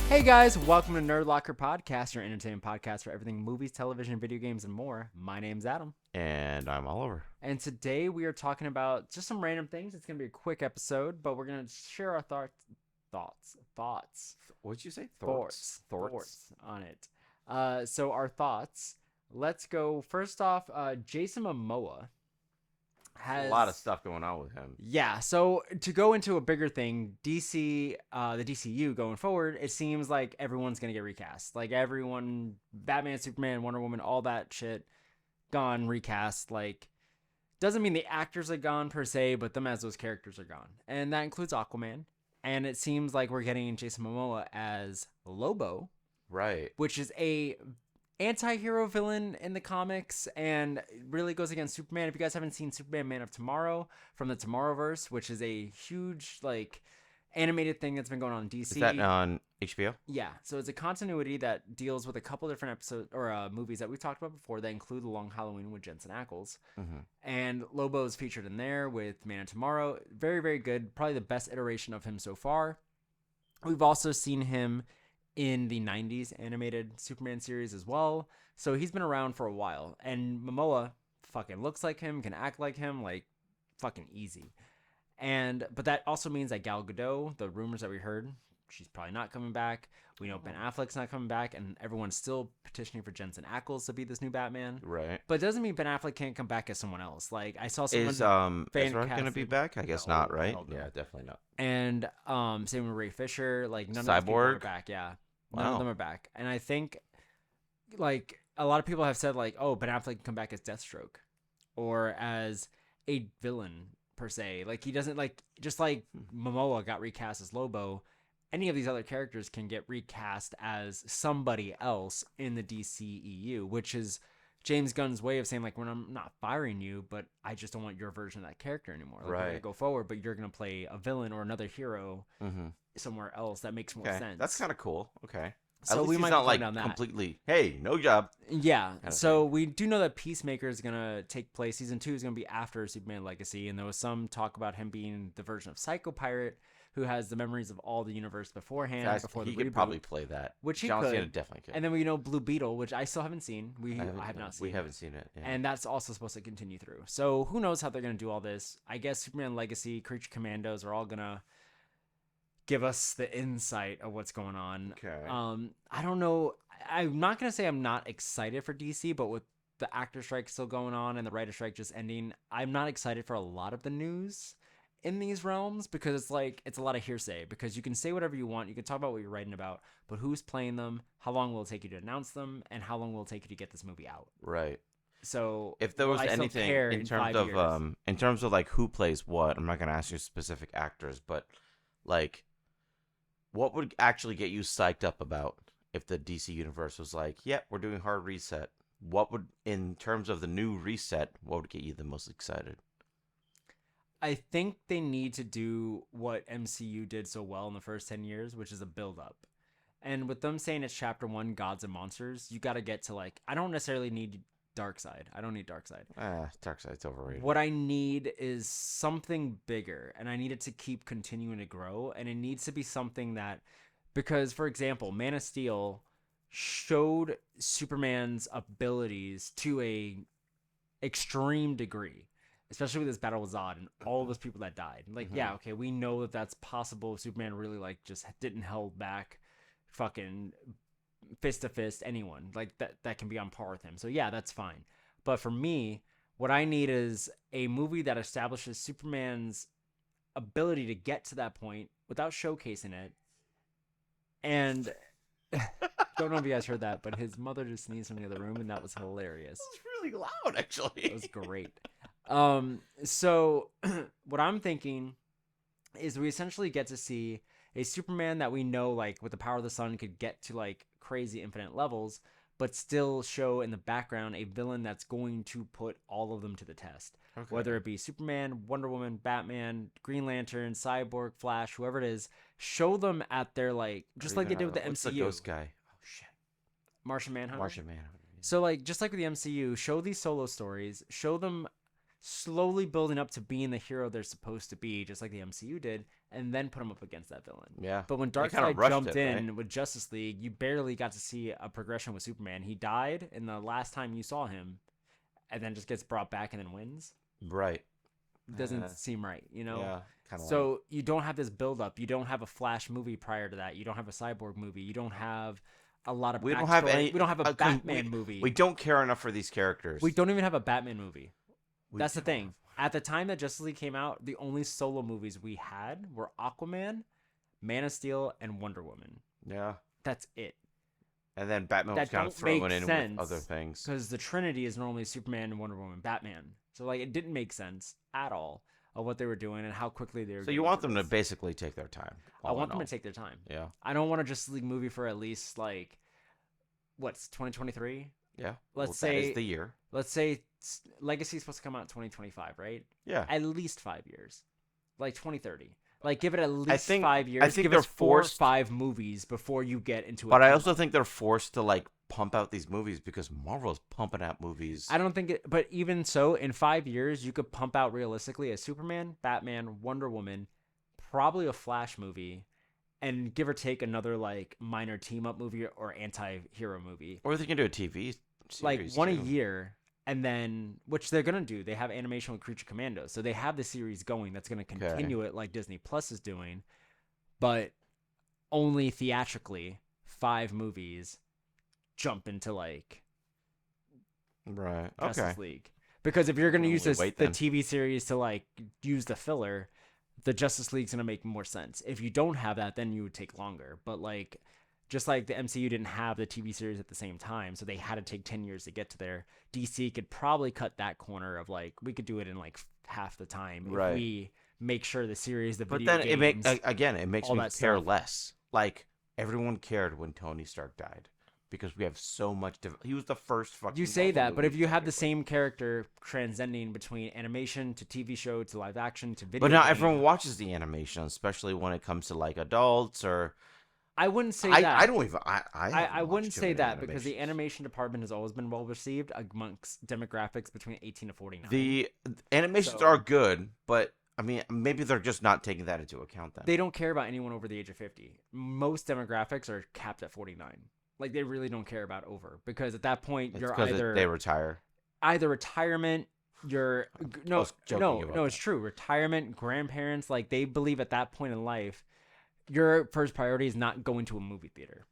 Hey guys, welcome to Nerd Locker Podcast, your entertainment podcast for everything movies, television, video games, and more. My name's Adam. And I'm Oliver. And today we are talking about just some random things. It's going to be a quick episode, but we're going to share our thoughts. What'd you say? Thoughts on it. So our thoughts. Let's go. First off, Jason Momoa has a lot of stuff going on with him. Yeah, so to go into a bigger thing, DC, the DCU going forward, it seems like everyone's going to get recast. Like everyone, Batman, Superman, Wonder Woman, all that shit, gone, recast. Like, doesn't mean the actors are gone per se, but them as those characters are gone. And that includes Aquaman. And it seems like we're getting Jason Momoa as Lobo. Right. Which is a anti-hero villain in the comics and really goes against Superman. If you guys haven't seen Superman Man of Tomorrow from the Tomorrowverse, which is a huge like animated thing that's been going on in DC. Is that on HBO? Yeah, so it's a continuity that deals with a couple different episodes or movies that we've talked about before that include The Long Halloween with Jensen Ackles. Mm-hmm. And Lobo is featured in there with Man of Tomorrow. Very, very good. Probably the best iteration of him so far. We've also seen him in the 90s animated Superman series as well. So he's been around for a while. And Momoa fucking looks like him, can act like him, like fucking easy. But that also means that Gal Gadot, the rumors that we heard, she's probably not coming back. We know Ben Affleck's not coming back, and everyone's still petitioning for Jensen Ackles to be this new Batman. Right. But it doesn't mean Ben Affleck can't come back as someone else. Like I saw someone. Is Ezra gonna be back? I guess not, right? Yeah, definitely not. And same with Ray Fisher. Like none of Cyborg? those people are back. Yeah. None of them are back. And I think like a lot of people have said like, oh, Ben Affleck can come back as Deathstroke or as a villain per se. Like he doesn't like, just like Momoa got recast as Lobo, any of these other characters can get recast as somebody else in the DCEU, which is James Gunn's way of saying like, when I'm not firing you, but I just don't want your version of that character anymore. Like, we're gonna go forward, but you're going to play a villain or another hero somewhere else. That makes more sense. That's kind of cool. Okay. So at least we he's might not like down that. completely, hey, no job. Yeah. Kind of So thing. we do know that Peacemaker is going to take place. Season 2 is going to be after Superman Legacy. And there was some talk about him being the version of Psycho Pirate who has the memories of all the universe beforehand. Before he the could reboot, probably play that. Which he John could. Cena definitely could. And then we know Blue Beetle, which I still haven't seen. I have not seen. We haven't seen it. Yeah. And that's also supposed to continue through. So who knows how they're going to do all this. I guess Superman Legacy, Creature Commandos are all going to give us the insight of what's going on. Okay. I don't know. I'm not going to say I'm not excited for DC, but with the actor strike still going on and the writer strike just ending, I'm not excited for a lot of the news in these realms because it's like, it's a lot of hearsay because you can say whatever you want. You can talk about what you're writing about, but who's playing them? How long will it take you to announce them? And how long will it take you to get this movie out? Right. So if there was anything in terms of like who plays what, I'm not going to ask you specific actors, but like what would actually get you psyched up about if the DC universe was like, yeah, we're doing hard reset? What would, in terms of the new reset, what would get you the most excited? I think they need to do what MCU did so well in the first 10 years, which is a build up. And with them saying it's chapter 1, Gods and Monsters, you got to get to like, I don't necessarily need Darkseid. I don't need Darkseid. Darkseid's overrated. What I need is something bigger, and I need it to keep continuing to grow, and it needs to be something that, because for example, Man of Steel showed Superman's abilities to a extreme degree, especially with his battle with Zod and all of those people that died. Like, yeah, okay, we know that that's possible. Superman really like just didn't hold back fucking fist to fist anyone like that can be on par with him. So yeah, that's fine. But for me, what I need is a movie that establishes Superman's ability to get to that point without showcasing it. And don't know if you guys heard that, but his mother just sneezed from the other room, and that was hilarious. It was really loud, actually. It was great. So what I'm thinking is we essentially get to see a Superman that we know, like, with the power of the sun could get to, like, crazy infinite levels, but still show in the background a villain that's going to put all of them to the test. Okay. Whether it be Superman, Wonder Woman, Batman, Green Lantern, Cyborg, Flash, whoever it is, show them at their, like, just like they did with the what's MCU. The ghost guy? Oh, shit. Martian Manhunter? Martian Manhunter. So like just like with the MCU, show these solo stories, show them slowly building up to being the hero they're supposed to be, just like the MCU did, and then put them up against that villain. Yeah. But when They kinda Darkseid rushed jumped it, in right? with Justice League, you barely got to see a progression with Superman. He died in the last time you saw him, and then just gets brought back and then wins. Right. Doesn't seem right, you know? Yeah. Kind of. So you don't have this build up. You don't have a Flash movie prior to that. You don't have a Cyborg movie. You don't have a lot of We don't have backstory. any. We don't have a Batman movie. We don't care enough for these characters. We don't even have a Batman movie. We That's the don't. thing. At the time that Justice League came out, the only solo movies we had were Aquaman, Man of Steel, and Wonder Woman. Yeah. That's it. And then Batman was That kind of don't thrown make in sense with other things. because the Trinity is normally Superman and Wonder Woman, Batman. So like it didn't make sense at all of what they were doing and how quickly they were. So you want them to basically take their time. I want them to take their time. Yeah. I don't want a Justice League movie for at least like what's 2023. Yeah. Let's say that is the year. Let's say Legacy is supposed to come out in 2025, right? Yeah. At least 5 years, like 2030. Like give it at least I think, 5 years. I think give they're us 4 or forced. 5 movies before you get into. But I also think they're forced to like pump out these movies because Marvel's pumping out movies. I don't think it. But even so, in 5 years, you could pump out realistically a Superman, Batman, Wonder Woman, probably a Flash movie, and give or take another like minor team up movie or anti-hero movie. Or they can do a TV series. Like one too. a year. And then, which they're going to do, they have animation with Creature Commando. So they have the series going that's going to continue it like Disney Plus is doing. But only theatrically, 5 movies jump into like Right. Justice Okay. League. Because if you're going to use Only wait the then. TV series to like use the filler, the Justice League's going to make more sense. If you don't have that, then you would take longer. But like, just like the MCU didn't have the TV series at the same time, so they had to take 10 years to get to there. DC could probably cut that corner of like, we could do it in like half the time Right. if we make sure the series, the But video then games, it makes all me that care stuff. less. Like everyone cared when Tony Stark died because we have so much. He was the first fucking. you say Marvel that, but if movie, you have the technically. same character transcending between animation to TV show to live action to video, But not game, everyone watches the animation, especially when it comes to like adults or. I wouldn't say I that. don't even. I I wouldn't say that because the animation animation department has always been well received amongst demographics between 18 to 49. The animations So- are good, but I mean, maybe they're just not taking that into account then. They don't care about anyone over the age of 50. Most demographics are capped at 49. Like they really don't care about over because at that point It's you're 'cause either they retire. retirement, you're no was joking no about no it's that. true, retirement, grandparents, like they believe at that point in life your first priority is not going to a movie theater.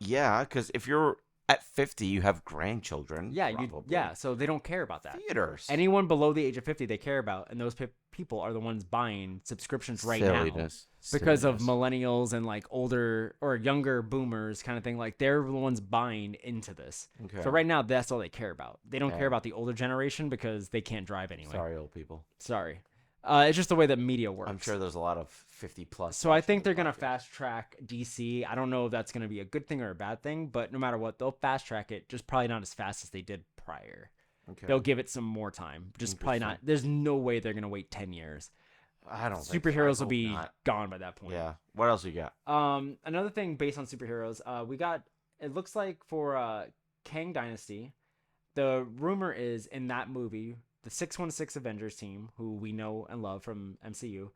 Yeah, because if you're at 50, you have grandchildren. Yeah, probably. so they don't care about that. Theaters. Anyone below the age of 50 they care about, and those people are the ones buying subscriptions right now because of millennials and like older or younger boomers kind of thing. Like they're the ones buying into this. Okay. So right now that's all they care about. They don't Yeah. care about the older generation because they can't drive anyway. Sorry, old people. Sorry. It's just the way that media works. I'm sure there's a lot of 50 plus. So I think watching they're the gonna podcast. fast track DC. I don't know if that's gonna be a good thing or a bad thing, but no matter what, they'll fast track it. Just probably not as fast as they did prior. Okay. They'll give it some more time. Just probably not. Interesting. There's no way they're gonna wait 10 years. I don't think so. I Superheroes will hope be not. gone by that point. Yeah. What else you got? Another thing based on superheroes, we got. It looks like for Kang Dynasty, the rumor is in that movie, the 616 Avengers team, who we know and love from MCU,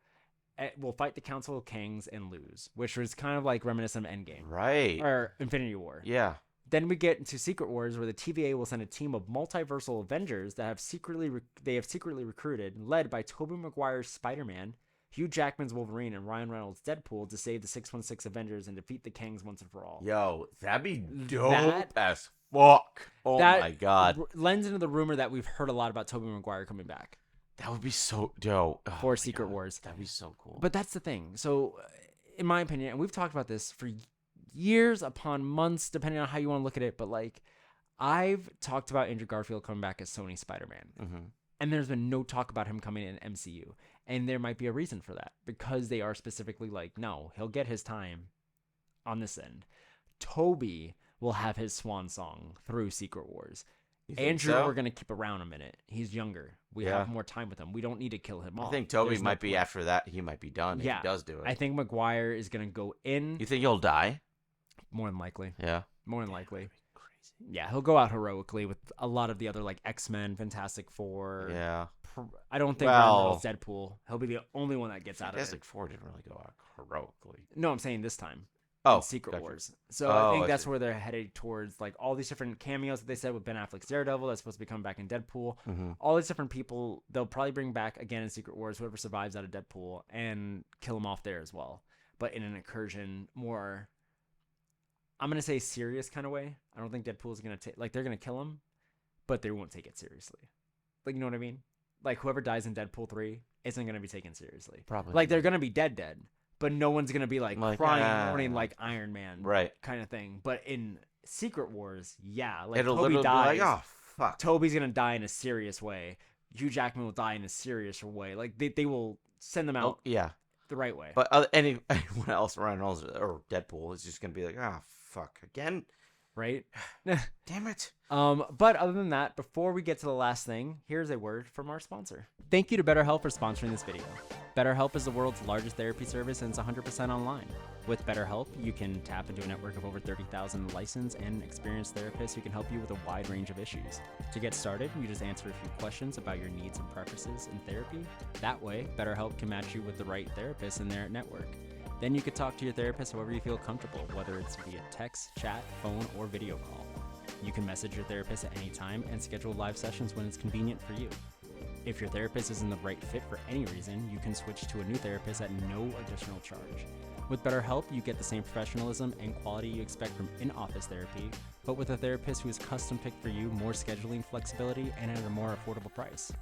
will fight the Council of Kangs and lose, which was kind of like reminiscent of Endgame Right. or Infinity War. Yeah. Then we get into Secret Wars, where the TVA will send a team of multiversal Avengers that have secretly recruited, led by Tobey Maguire's Spider-Man, Hugh Jackman's Wolverine, and Ryan Reynolds' Deadpool, to save the 616 Avengers and defeat the Kangs once and for all. Yo, that'd be dope That- as fuck. Oh That my god. lends into the rumor that we've heard a lot about Tobey Maguire coming back That would be so dope. Oh for my Secret God. Wars. That'd be so cool. But that's the thing. So, in my opinion, and we've talked about this for years upon months, depending on how you want to look at it, but like, I've talked about Andrew Garfield coming back as Sony Spider-Man. mm-hmm. And there's been no talk about him coming in MCU. And there might be a reason for that because they are specifically like, no, he'll get his time on this end. Toby will have his swan song through Secret Wars. Andrew, we're going to keep around a minute. He's younger. We have more time with him. We don't need to kill him off. I think Toby There's no might be point. after that. He might be done if he does do it. I think Maguire is going to go in You think he'll die? more than likely. Yeah. More than likely. Yeah, he'll go out heroically with a lot of the other like X-Men, Fantastic Four. Yeah. I don't think Ryan Reynolds Deadpool. He'll be the only one that gets out of it. Fantastic Four didn't really go out heroically. No, I'm saying this time. Oh, Secret Wars. So I think that's where they're headed towards, like all these different cameos that they said with Ben Affleck's Daredevil that's supposed to be coming back in Deadpool. Mm-hmm. All these different people they'll probably bring back again in Secret Wars, whoever survives out of Deadpool, and kill them off there as well. But in an incursion, more, I'm gonna say serious kind of way. I don't think Deadpool's gonna take, like, they're gonna kill him, but they won't take it seriously. Like, you know what I mean? Like whoever dies in Deadpool 3 isn't gonna be taken seriously. Probably. Like they're gonna be dead. But no one's going to be like crying, mourning like Iron Man, right? Kind of thing. But in Secret Wars, yeah, like it'll Toby dies. Be like, oh, fuck. Toby's going to die in a serious way. Hugh Jackman will die in a serious way. Like they will send them out the right way. But anyone else, Ryan Reynolds or Deadpool, is just going to be like, oh, fuck, again? Right? Damn it. But other than that, before we get to the last thing, here's a word from our sponsor. Thank you to BetterHelp for sponsoring this video. BetterHelp is the world's largest therapy service and it's 100% online. With BetterHelp, you can tap into a network of over 30,000 licensed and experienced therapists who can help you with a wide range of issues. To get started, you just answer a few questions about your needs and preferences in therapy. That way, BetterHelp can match you with the right therapist in their network. Then you can talk to your therapist however you feel comfortable, whether it's via text, chat, phone, or video call. You can message your therapist at any time and schedule live sessions when it's convenient for you. If your therapist isn't the right fit for any reason, you can switch to a new therapist at no additional charge. With BetterHelp, you get the same professionalism and quality you expect from in-office therapy, but with a therapist who is custom-picked for you, more scheduling flexibility, and at a more affordable price.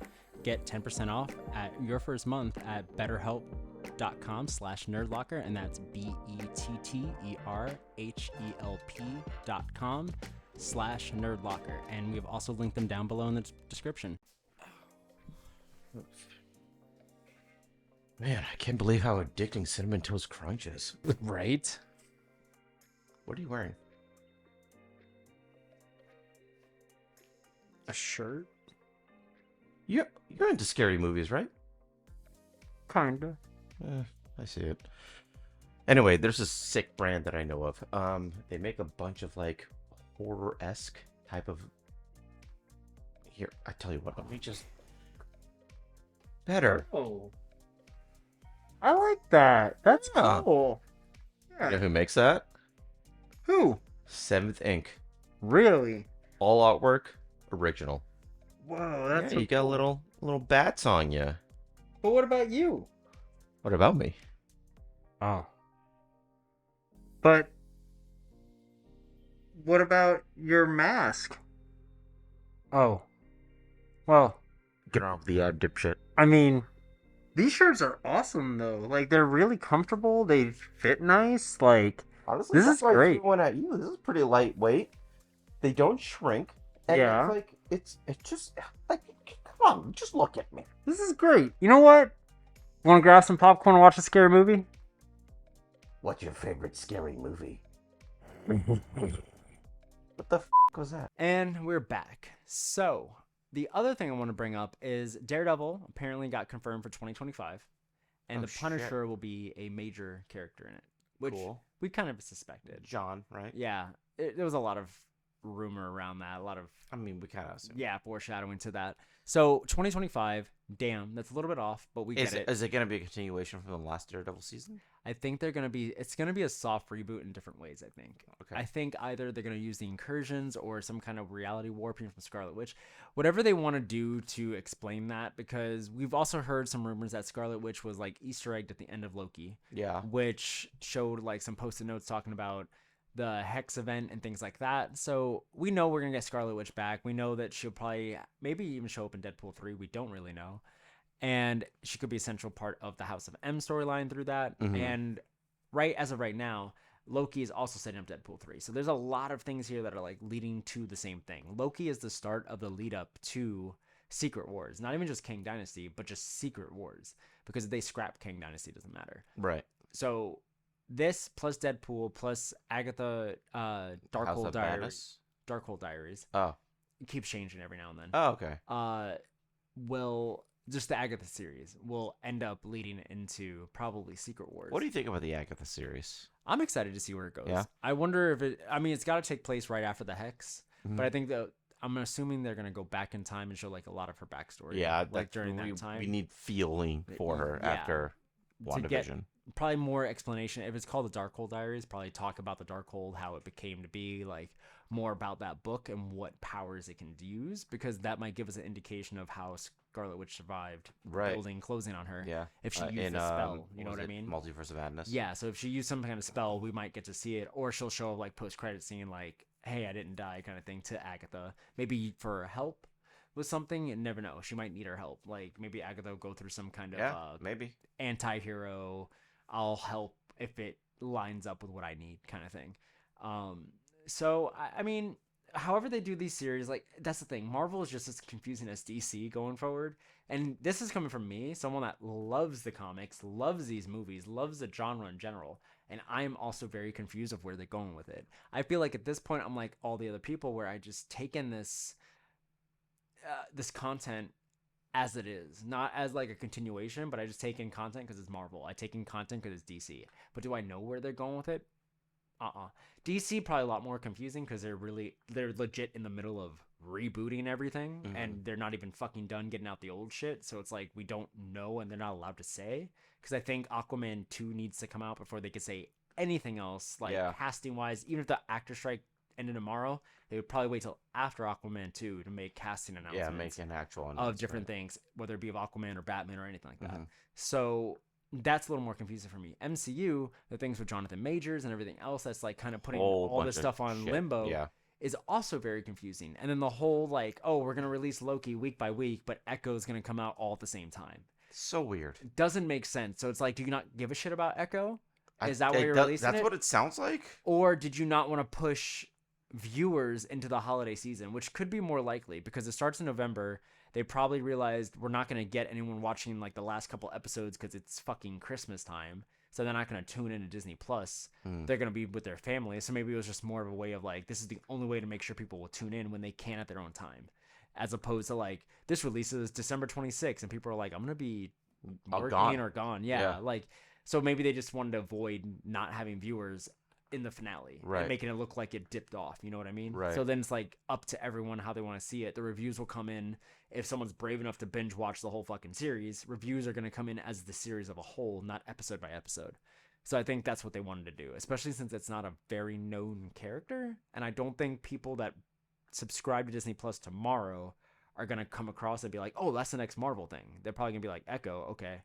Get 10% off at your first month at betterhelp.com/nerdlocker, and that's BetterHelp.com/nerdlocker. And we have also linked them down below in the description. Man, I can't believe how addicting Cinnamon Toast Crunch is. Right? What are you wearing? A shirt? You're into scary movies, right? Kinda. I see it. Anyway, there's a sick brand that I know of. They make a bunch of like horror-esque type of. Here, I tell you what. Let me just. Better. Oh. I like that. That's cool. Yeah. You know who makes that? Who? 7th Ink. Really? All artwork, original. Whoa, that's you got little bats on you. But what about you? What about me? Oh. But what about your mask? Oh. Well, get off the dipshit. I mean, these shirts are awesome though. Like they're really comfortable. They fit nice. Like honestly, this is great. One at you. This is pretty lightweight. They don't shrink. And yeah. It's like it's just like come on, just look at me. This is great. You know what? Want to grab some popcorn and watch a scary movie? What's your favorite scary movie? What the f*** was that? And we're back. So, the other thing I want to bring up is Daredevil apparently got confirmed for 2025. And the Punisher will be a major character in it. Which we kind of suspected. John, right? Yeah. There was a lot of rumor around that. A lot of... I mean, we kind of assumed. Yeah, foreshadowing to that. So, 2025, damn, that's a little bit off, but we get it. Is it going to be a continuation from the last Daredevil season? I think they're going to be... It's going to be a soft reboot in different ways, I think. Okay. I think either they're going to use the incursions or some kind of reality warping from Scarlet Witch. Whatever they want to do to explain that, because we've also heard some rumors that Scarlet Witch was, like, Easter egged at the end of Loki. Yeah. Which showed, like, some post-it notes talking about the Hex event and things like that. So we know we're going to get Scarlet Witch back. We know that she'll probably maybe even show up in Deadpool 3. We don't really know. And she could be a central part of the House of M storyline through that. Mm-hmm. And as of right now, Loki is also setting up Deadpool 3. So there's a lot of things here that are like leading to the same thing. Loki is the start of the lead up to Secret Wars. Not even just Kang Dynasty, but just Secret Wars. Because if they scrap Kang Dynasty, it doesn't matter. Right. So this plus Deadpool plus Agatha Darkhold Diaries. Oh. It keeps changing every now and then. Oh, okay. Just the Agatha series will end up leading into probably Secret Wars. What do you think about the Agatha series? I'm excited to see where it goes. Yeah. I wonder if it's got to take place right after the Hex. But I think that I'm assuming they're gonna go back in time and show like a lot of her backstory. Yeah, like during that time, we need feeling for her after WandaVision. Probably more explanation. If it's called the Darkhold Diaries, probably talk about the Darkhold, how it became to be, like more about that book and what powers it can use, because that might give us an indication of how Scarlet Witch survived building closing on her. Yeah, if she used a spell, you know what I mean? Multiverse of Madness. Yeah, so if she used some kind of spell, we might get to see it, or she'll show like post-credit scene, like, "Hey, I didn't die," kind of thing to Agatha, maybe for help with something. You never know. She might need her help. Like maybe Agatha will go through some kind of maybe anti-hero. I'll help if it lines up with what I need, kind of thing. So I mean, however they do these series, like that's the thing. Marvel is just as confusing as DC going forward. And this is coming from me, someone that loves the comics, loves these movies, loves the genre in general. And I'm also very confused of where they're going with it. I feel like at this point, I'm like all the other people where I just take in this content as it is, not as like a continuation, but I just take in content because it's Marvel. I take in content because it's DC. But do I know where they're going with it? DC probably a lot more confusing because they're legit in the middle of rebooting everything, and they're not even fucking done getting out the old shit. So it's like we don't know, and they're not allowed to say, because I think Aquaman 2 needs to come out before they could say anything else, like casting wise. Even if the actor strike ended tomorrow, they would probably wait till after Aquaman 2 to make casting announcements. Yeah, make an actual announcement of different things, whether it be of Aquaman or Batman or anything like that. So that's a little more confusing for me. MCU, the things with Jonathan Majors and everything else that's like kind of putting all this stuff on limbo is also very confusing. And then the whole like, oh, we're going to release Loki week by week, but Echo is going to come out all at the same time. So weird. It doesn't make sense. So it's like, do you not give a shit about Echo? Is that why you're releasing it? That's what it sounds like? Or did you not want to push viewers into the holiday season, which could be more likely because it starts in November. They probably realized we're not going to get anyone watching like the last couple episodes because it's fucking Christmas time. So they're not going to tune into Disney Plus. They're going to be with their family. So maybe it was just more of a way of like, this is the only way to make sure people will tune in when they can at their own time. As opposed to like, this releases December 26th and people are like, I'm going to be working or gone. Yeah. Like, so maybe they just wanted to avoid not having viewers in the finale, and making it look like it dipped off. You know what I mean? Right. So then it's like up to everyone how they want to see it. The reviews will come in if someone's brave enough to binge watch the whole fucking series. Reviews are going to come in as the series of a whole, not episode by episode. So I think that's what they wanted to do, especially since it's not a very known character. And I don't think people that subscribe to Disney Plus tomorrow are going to come across and be like, oh, that's the next Marvel thing. They're probably going to be like, Echo, okay.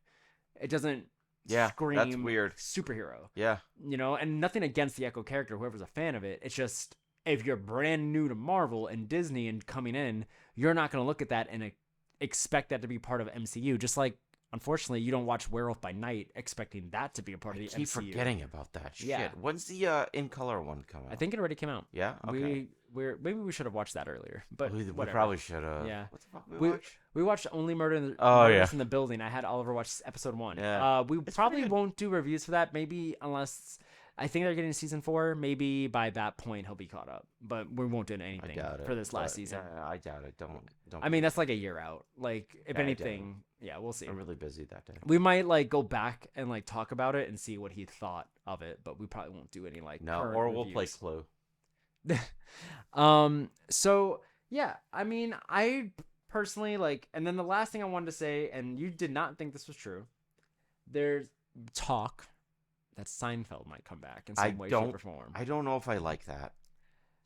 It doesn't scream that's weird. Superhero. Yeah. You know, and nothing against the Echo character, whoever's a fan of it. It's just, if you're brand new to Marvel and Disney and coming in, you're not going to look at that and expect that to be part of MCU. Just like, unfortunately, you don't watch Werewolf by Night expecting that to be a part of the MCU. I keep forgetting about that shit. Yeah. When's the In Color one come out? I think it already came out. Yeah? Okay. Maybe we should have watched that earlier, but we probably should have. Yeah. What the fuck we watch? We watched Only Murders in the Building. I had Oliver watch episode 1. Yeah. We probably won't do reviews for that, maybe unless I think they're getting season 4. Maybe by that point he'll be caught up, but we won't do anything for this last season. Yeah, I doubt it. Don't. I mean, that's like a year out. Like, if anything, we'll see. I'm really busy that day. We might like go back and like talk about it and see what he thought of it, but we probably won't do any like or we'll play Clue. So yeah, I mean, I personally like, and then the last thing I wanted to say, and you did not think this was true, there's talk that Seinfeld might come back in some way, shape, or form. I don't know if I like that.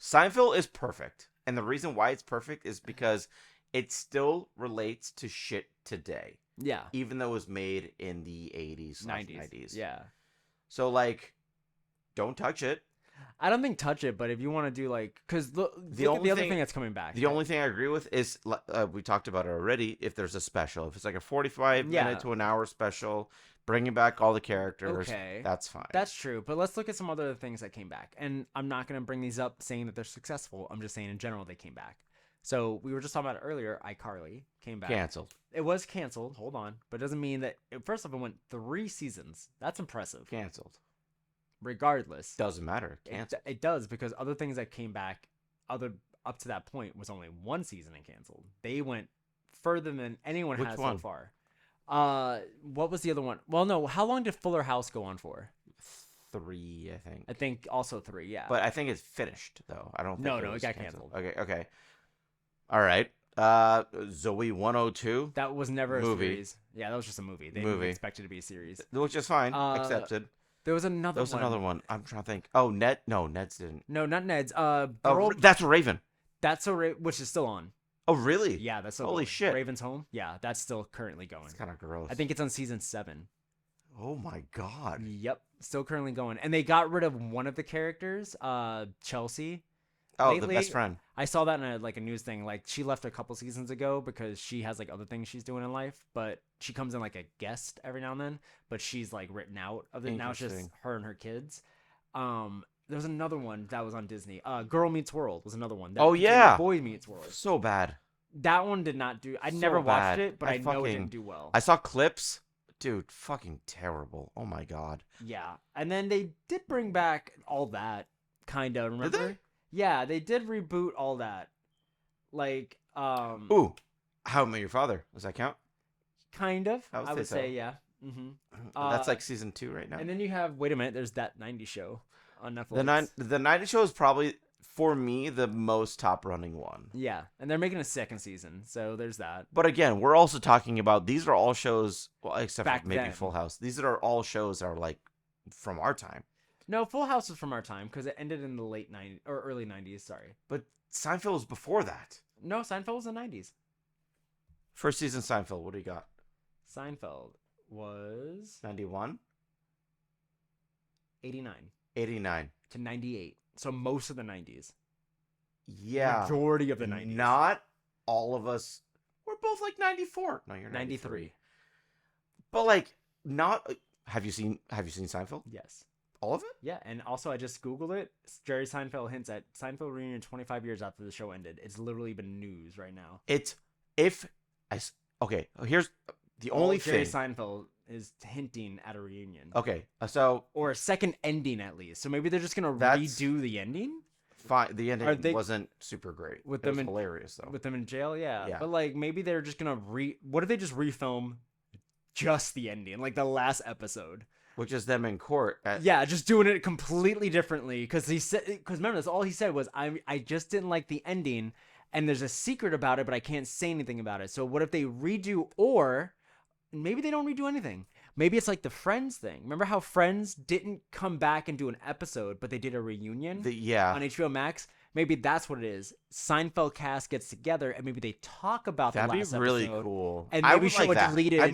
Seinfeld is perfect, and the reason why it's perfect is because it still relates to shit today. Yeah. Even though it was made in the 80s, 90s. Yeah. So, like, don't touch it. I don't think touch it, but if you want to do, like, because the other thing that's coming back. The only thing I agree with is, we talked about it already, if there's a special. If it's like a 45-minute to an hour special, bringing back all the characters, that's fine. That's true, but let's look at some other things that came back. And I'm not going to bring these up saying that they're successful. I'm just saying in general they came back. So we were just talking about it earlier. iCarly came back. Canceled. It was canceled. Hold on. But it doesn't mean that... First off, it went 3 seasons. That's impressive. Canceled. Regardless. Doesn't matter. Canceled. It does, because other things that came back up to that point was only 1 season and canceled. They went further than anyone has so far. What was the other one? Well, no. How long did Fuller House go on for? 3, I think. I think also 3, yeah. But I think it's finished though. I don't think No, it got canceled. Okay. All right. Zoe 102. That was never movie. a series. Yeah, that was just a movie. They didn't expect it to be a series. Which is fine. Accepted. There was another one. I'm trying to think. Oh, Ned. No, Ned's didn't. No, not Ned's. That's Raven. Which is still on. Oh, really? Yeah, that's still Holy going. shit. Raven's Home. Yeah, that's still currently going. It's kind of gross. I think it's on season 7. Oh my god. Yep, still currently going. And they got rid of one of the characters, Chelsea. Oh, lately. The best friend. I saw that in a news thing. Like, she left a couple seasons ago because she has like other things she's doing in life, but she comes in like a guest every now and then. But she's like written out of it. Now it's just her and her kids. There's another one that was on Disney. Girl Meets World was another one. Oh yeah, Boy Meets World. So bad. That one did not do. I never watched it, but I know it didn't do well. I saw clips. Dude, fucking terrible. Oh my god. Yeah, and then they did bring back all that, kind of. Remember? Did they? Yeah, they did reboot all that. Like, Ooh, How I Met Your Father. Does that count? Kind of. I would say yeah. Mm-hmm. That's like season 2 right now. And then you have. Wait a minute. There's that 90s show on Netflix. The 90s show is probably, for me, the most top running one. Yeah, and they're making a second season, so there's that. But again, we're also talking about, these are all shows, well, except Back for maybe then. Full House. These are all shows that are like from our time. No, Full House is from our time because it ended in the late 90s or early 90s. Sorry, but Seinfeld was before that. No, Seinfeld was the 90s. First season Seinfeld. What do you got? Seinfeld was 91, 89, 89 to 98. So most of the 90s. Yeah, majority of the 90s. Not all of us. We're both like 94. No, you're 93. But like, not. Have you seen Seinfeld? Yes. All of it? Yeah, and also I just Googled it. Jerry Seinfeld hints at Seinfeld reunion 25 years after the show ended. It's literally been news right now. Okay, here's the only thing. Jerry Seinfeld is hinting at a reunion. Okay, so. Or a second ending at least. So maybe they're just going to redo the ending? Fine. The ending wasn't super great. With it was hilarious, though. With them in jail, yeah. Yeah. But like maybe they're just going to what if they just refilm just the ending? Like the last episode. Which is them in court. Yeah, just doing it completely differently. Because remember, that's all he said was, I just didn't like the ending, and there's a secret about it, but I can't say anything about it. So what if they redo, or maybe they don't redo anything? Maybe it's like the Friends thing. Remember how Friends didn't come back and do an episode, but they did a reunion on HBO Max? Maybe that's what it is. Seinfeld cast gets together, and maybe they talk about the last episode. That'd be really cool. And maybe show it deleted. I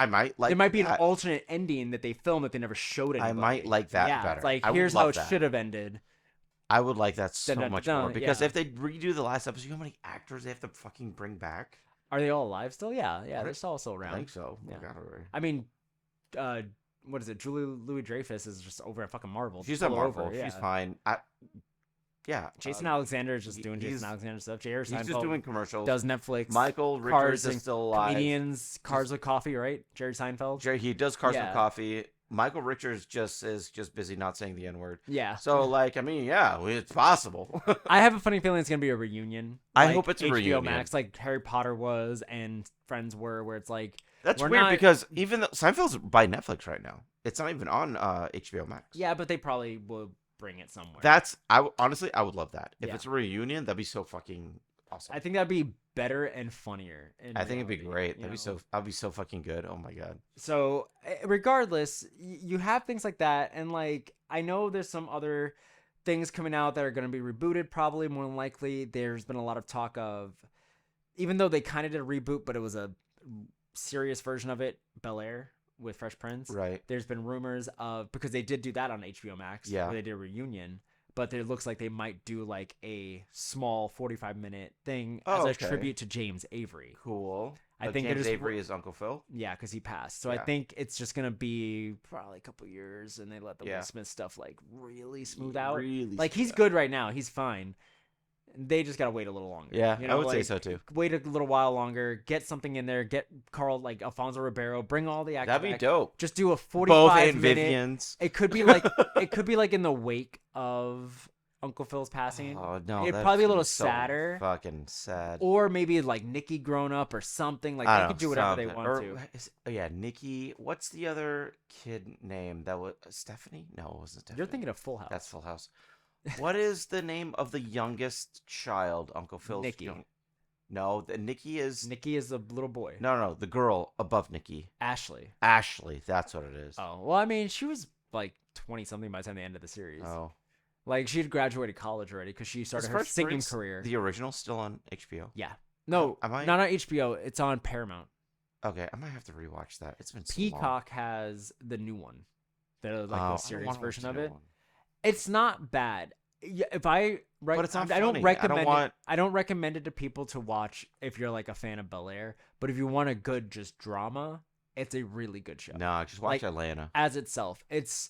might like there might be an alternate ending that they filmed that they never showed anybody. I might like that better. It's like, here's how it should have ended. I would like that so much more. Because if they redo the last episode, you know how many actors they have to fucking bring back? Are they all alive still? Yeah, they're still around. I think so. Yeah. God, I mean, what is it? Julie Louis-Dreyfus is just over at fucking Marvel. She's at Marvel. She's fine. Jason Alexander is just doing Jason Alexander stuff. Jerry Seinfeld he's just doing commercials. Does Netflix. Michael Richards is still alive. Comedians, Cars with Coffee, right? Jerry Seinfeld. He does Cars with Coffee. Michael Richards is just busy not saying the N-word. Yeah. So like, I mean, it's possible. I have a funny feeling it's gonna be a reunion. I hope it's a reunion. HBO Max, like Harry Potter was and Friends were, where it's like. That's weird because even though Seinfeld's by Netflix right now, it's not even on HBO Max. Yeah, but they probably will bring it somewhere. Honestly, I would love that. If it's a reunion, that'd be so fucking awesome. I think that'd be better and funnier. I think it'd be great. That'd be so fucking good. Oh my god. So regardless, you have things like that, and like I know there's some other things coming out that are going to be rebooted. Probably more than likely, there's been a lot of talk of, even though they kind of did a reboot, but it was a serious version of it, Bel-Air with Fresh Prince. Right. There's been rumors of, because they did do that on HBO Max. Yeah. Where they did a reunion, but it looks like they might do like a small 45-minute thing as a tribute to James Avery. Cool. I think James Avery is Uncle Phil. Yeah, because he passed. So I think it's just gonna be probably a couple years, and they let the Will Smith stuff like really smooth out. He's good right now. He's fine. They just gotta wait a little longer. Yeah, I would say so too. Wait a little while longer. Get something in there. Get Carl, like Alfonso Ribeiro. Bring all the actors. That'd be dope. Just do a 45 both and minute. Vivian's. It could be like in the wake of Uncle Phil's passing. Oh no, It'd that's probably be a little so sadder. fucking sad. Or maybe like Nikki grown up or something. Like I they don't could know, do whatever they something. want Or to. yeah, Nikki. What's the other kid name? That was Stephanie? No, it wasn't Stephanie. You're thinking of Full House. That's Full House. What is the name of the youngest child? Uncle Phil's Nikki. No, Nikki is. Nikki is a little boy. No, the girl above Nikki. Ashley. Ashley, that's what it is. Oh well, I mean, she was like 20 something by the time they ended the series. Oh, like she had graduated college already because she started her singing career. The original still on HBO. Yeah. No, not on HBO. It's on Paramount. Okay, I might have to rewatch that. It's been so Peacock has the new one, the series version of it. One. It's not bad. If I but it's not I don't funny. recommend it. I don't recommend it to people to watch if you're like a fan of Bel-Air. But if you want a good just drama, it's a really good show. No, just watch Atlanta as itself. It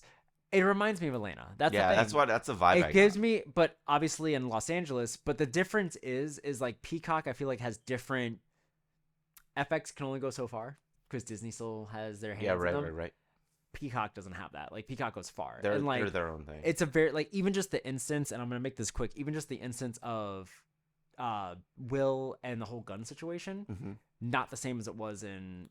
reminds me of Atlanta. That's the thing. That's the vibe. It gives me, but obviously in Los Angeles. But the difference is like Peacock. I feel like has different. FX can only go so far because Disney still has their hands. Yeah, in them. right. Peacock doesn't have that. Like Peacock goes far. They're like, their own thing. It's a very like even just the instance, and I'm gonna make this quick. Even just the instance of Will and the whole gun situation, not the same as it was in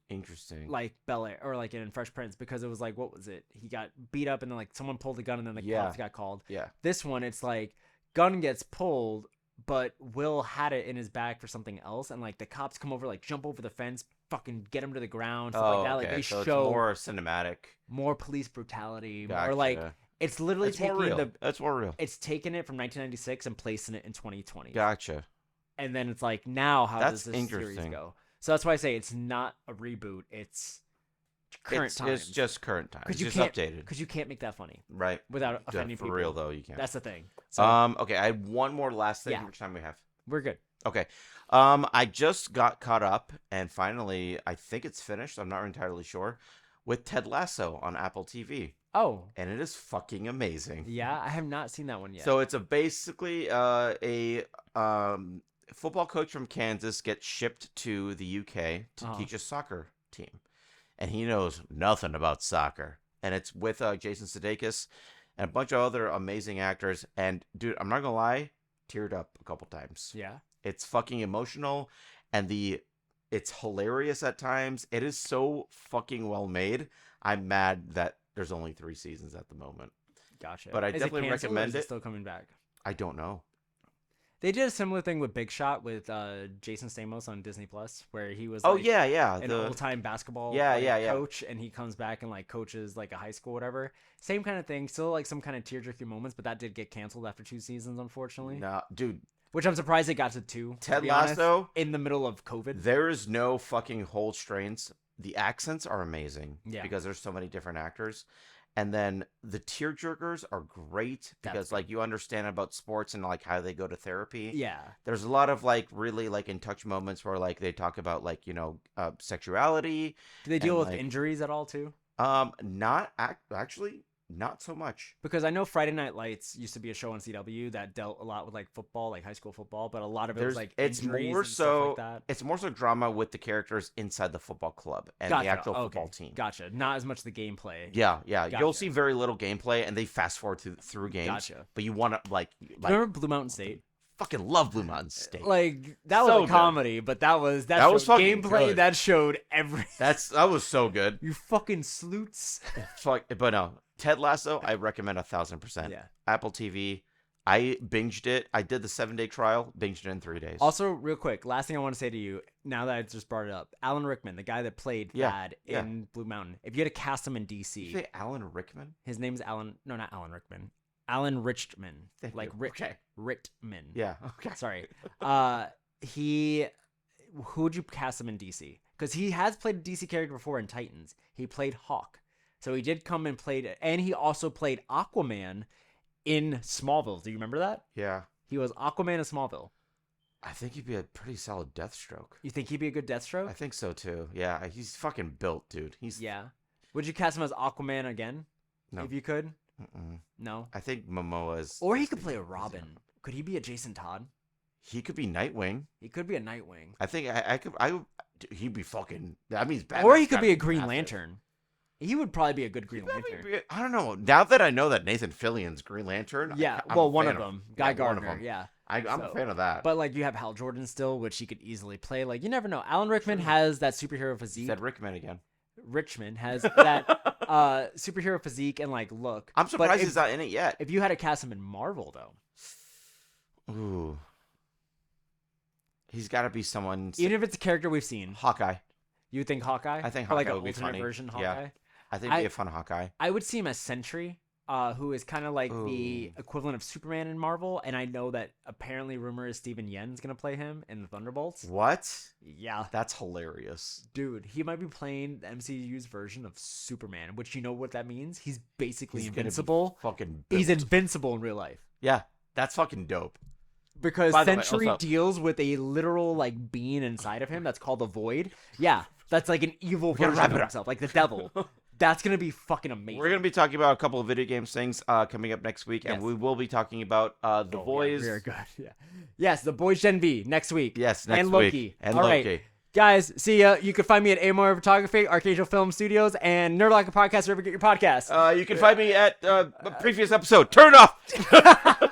like Bel-Air or like in Fresh Prince, because it was like, what was it? He got beat up and then like someone pulled the gun and then the cops got called. Yeah. This one, it's like gun gets pulled, but Will had it in his bag for something else, and like the cops come over, like jump over the fence, fucking get him to the ground, stuff like that. Like they show it's more cinematic, more police brutality, gotcha. Or like it's literally taking that's more real. It's taking it from 1996 and placing it in 2020. Gotcha. And then it's like, now how that's does this series go? So that's why I say it's not a reboot. It's current times. It's just current times. It's just updated. Because you can't make that funny, right? Without offending people. For real though, you can't. That's the thing. So, okay, I have one more last thing. Yeah. Which time we have? We're good. Okay. I just got caught up, and finally, I think it's finished. I'm not entirely sure. With Ted Lasso on Apple TV. Oh. And it is fucking amazing. Yeah, I have not seen that one yet. So it's basically a football coach from Kansas gets shipped to the UK to teach a soccer team, and he knows nothing about soccer. And it's with Jason Sudeikis and a bunch of other amazing actors. And dude, I'm not gonna lie, teared up a couple times. Yeah, it's fucking emotional, and it's hilarious at times. It is so fucking well made. I'm mad that there's only 3 seasons at the moment. Gotcha. But I definitely recommend it. Still coming back? I don't know. They did a similar thing with Big Shot with Jason Stamos on Disney Plus, where he was an old-time basketball coach, and he comes back and like coaches like a high school, whatever. Same kind of thing, still like some kind of tear-jerking moments, but that did get canceled after 2 seasons, unfortunately. Nah, dude. Which I'm surprised it got to 2. Ted Lasso, in the middle of COVID. There is no fucking hold strains. The accents are amazing because there's so many different actors. And then the tearjerkers are great because like you understand about sports and like how they go to therapy. Yeah. There's a lot of like really like in touch moments where like they talk about like, sexuality. Do they deal with injuries at all too? Actually not so much. Because I know Friday Night Lights used to be a show on CW that dealt a lot with like football, like high school football, but a lot of it was like injuries and stuff like that. It's more so drama with the characters inside the football club and the actual football team. Gotcha. Not as much the gameplay. Yeah. Gotcha. You'll see very little gameplay, and they fast forward through games. Gotcha. But you want to like remember Blue Mountain State? Fucking love Blue Mountain State. Like that was a comedy, but that was fucking gameplay good. That showed everything. That was so good. You fucking sleuts. Fuck, but no. Ted Lasso, I recommend 1,000%. Yeah. Apple TV, I binged it. I did the 7-day trial, binged it in 3 days. Also, real quick, last thing I want to say to you, now that I just brought it up, Alan Rickman, the guy that played Thad in Blue Mountain. If you had to cast him in DC, did you say Alan Rickman? His name's Alan. No, not Alan Rickman. Alan Richman. Richtman. Yeah. Okay. Sorry. Who would you cast him in DC? Because he has played a DC character before in Titans. He played Hawk. So he did come and played it. And he also played Aquaman in Smallville. Do you remember that? Yeah. He was Aquaman in Smallville. I think he'd be a pretty solid Deathstroke. You think he'd be a good Deathstroke? I think so too. Yeah. He's fucking built, dude. Yeah. Would you cast him as Aquaman again? No. If you could? Mm-mm. No? I think Momoa's... Or he could play a Robin. Could he be a Jason Todd? He could be Nightwing. He could be a Nightwing. I think I could... he'd be fucking... That means Batman. Or he could be a Green Lantern. He would probably be a good Green Lantern. I don't know. Now that I know that Nathan Fillion's Green Lantern, yeah, I'm one of them, Guy Gardner, yeah. I'm a fan of that. But like you have Hal Jordan still, which he could easily play. Like you never know. Alan Rickman has that superhero physique. Said Rickman again. Richmond has that superhero physique and like look. I'm surprised he's not in it yet. If you had to cast him in Marvel though, ooh, he's got to be someone. Even if it's a character we've seen, Hawkeye. You would think Hawkeye? I think or Hawkeye like would be funny. Version Hawkeye. Yeah. I think it'd be a fun Hawkeye. I would see him as Sentry, who is kind of like the equivalent of Superman in Marvel, and I know that apparently rumor is Steven Yeun's gonna play him in the Thunderbolts. What? Yeah, that's hilarious, dude. He might be playing the MCU's version of Superman, which you know what that means? He's basically invincible. Fucking built. He's invincible in real life. Yeah, that's fucking dope. Because Sentry deals with a literal like being inside of him that's called the Void. Yeah, that's like an evil version of himself, like the devil. That's gonna be fucking amazing. We're gonna be talking about a couple of video games things coming up next week, and we will be talking about The Boys. Yeah, very good. Yeah. Yes, The Boys Gen V next week. Yes, next and week. Loki. And All Loki. Right. Guys, see ya. You can find me at Amore Photography, Archangel Film Studios, and Nerd Like a Podcast wherever you get your podcasts. You can find me at a previous episode. Turn it off.